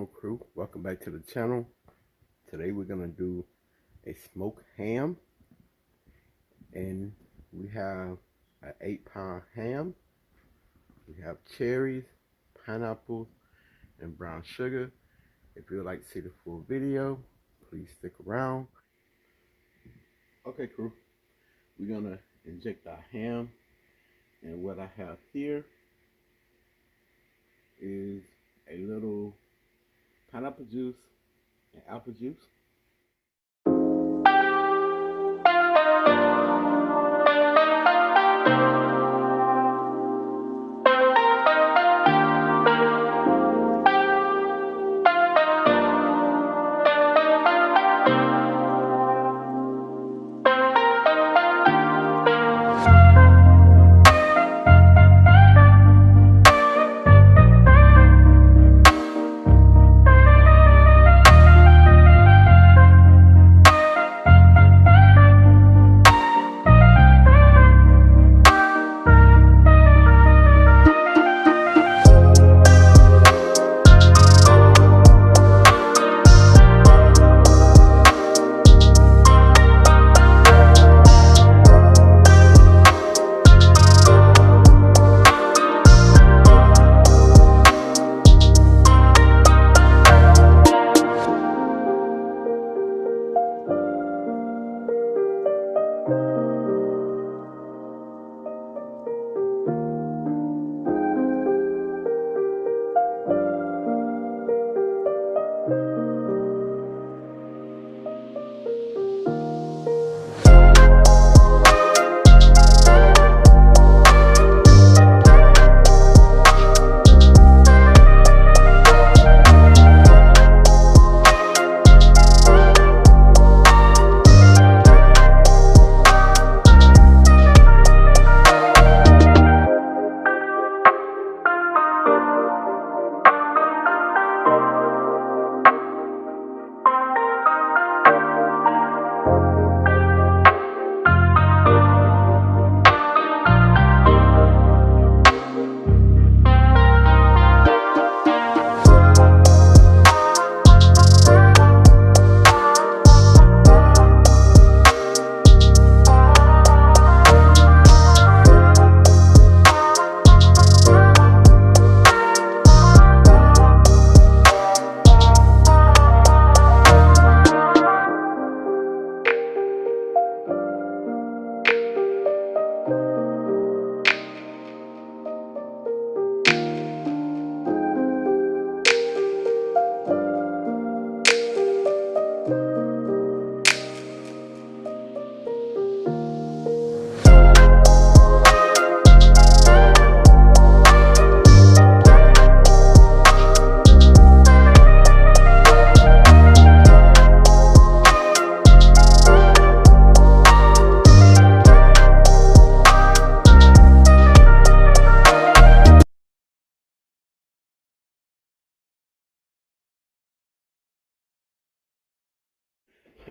Hello crew, welcome back to the channel. Today we're gonna do a smoked ham, and we have an 8-pound ham. We have cherries, pineapples, and brown sugar. If you would like to see the full video, please stick around. Okay crew, we're gonna inject our ham, and what I have here is a little pineapple juice and apple juice.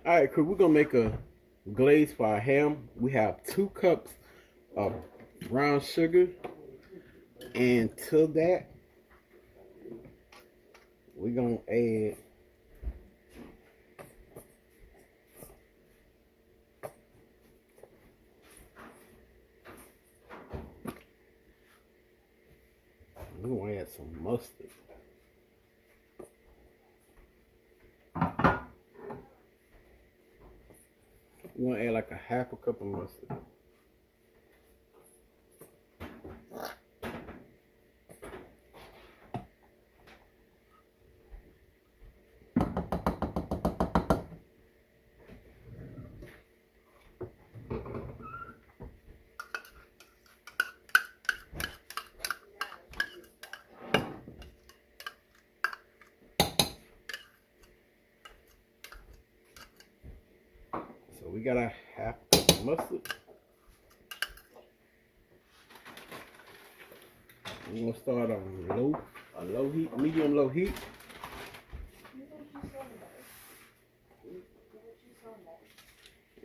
Alright crew, we're gonna make a glaze for our ham. We have 2 cups of brown sugar, and to that we're gonna add some mustard. We're gonna add like a half a cup of mustard. So we got a half cup of mustard. We're gonna start on low heat, medium low heat.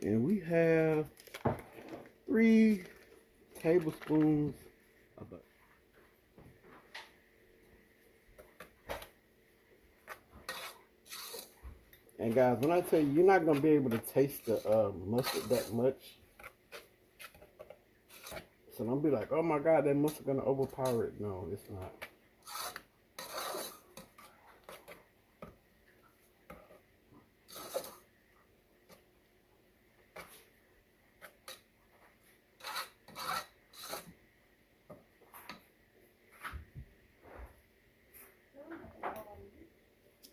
And we have 3 tablespoons of butter. And guys, when I tell you, you're not gonna be able to taste the mustard that much. So don't be like, oh my God, that mustard gonna overpower it. No, it's not.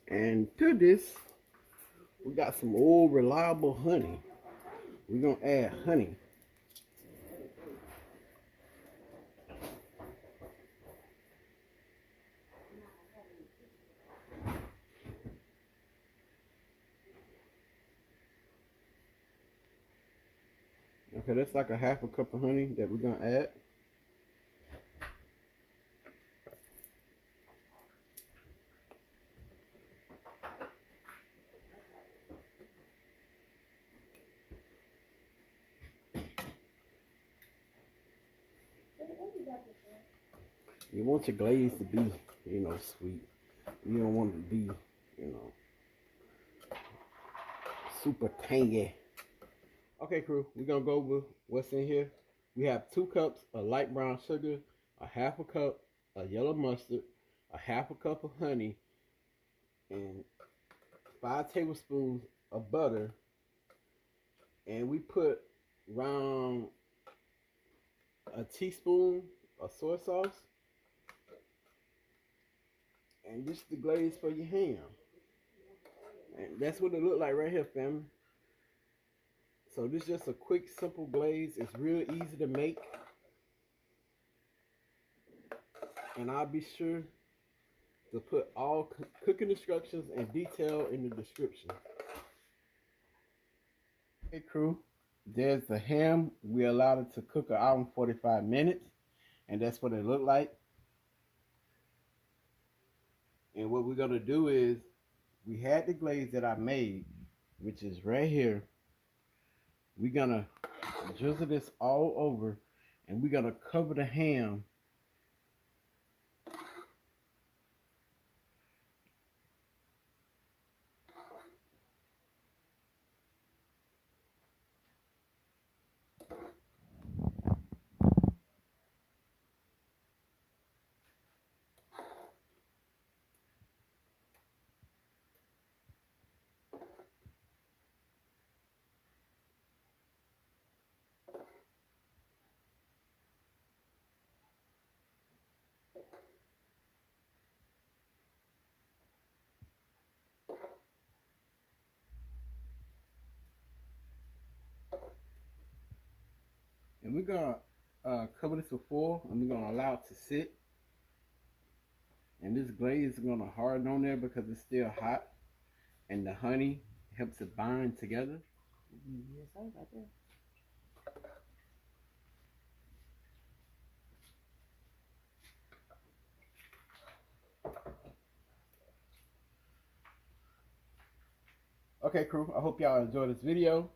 And to this, we got some old reliable honey. We're gonna add honey. Okay, that's like a half a cup of honey that we're gonna add. You want your glaze to be, sweet. You don't want it to be, super tangy. Okay, crew, we're gonna go over what's in here. We have 2 cups of light brown sugar, a half a cup of yellow mustard, a half a cup of honey, and 5 tablespoons of butter. And we put around a teaspoon of soy sauce. And this is the glaze for your ham. And that's what it look like right here, family. So this is just a quick, simple glaze. It's real easy to make. And I'll be sure to put all cooking instructions and detail in the description. Hey crew, there's the ham. We allowed it to cook 1 hour and 45 minutes. And that's what it looked like. And what we're going to do is, we had the glaze that I made, which is right here. We're going to drizzle this all over, and we're going to cover the ham. And we're going to cover this with foil, and we're going to allow it to sit. And this glaze is going to harden on there because it's still hot. And the honey helps it bind together. Yes, I got that. Okay, crew, I hope y'all enjoyed this video.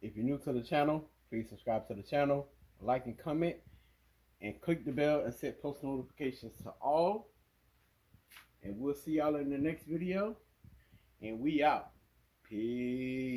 If you're new to the channel, please subscribe to the channel, like and comment, and click the bell and set post notifications to all. And we'll see y'all in the next video. And we out. Peace.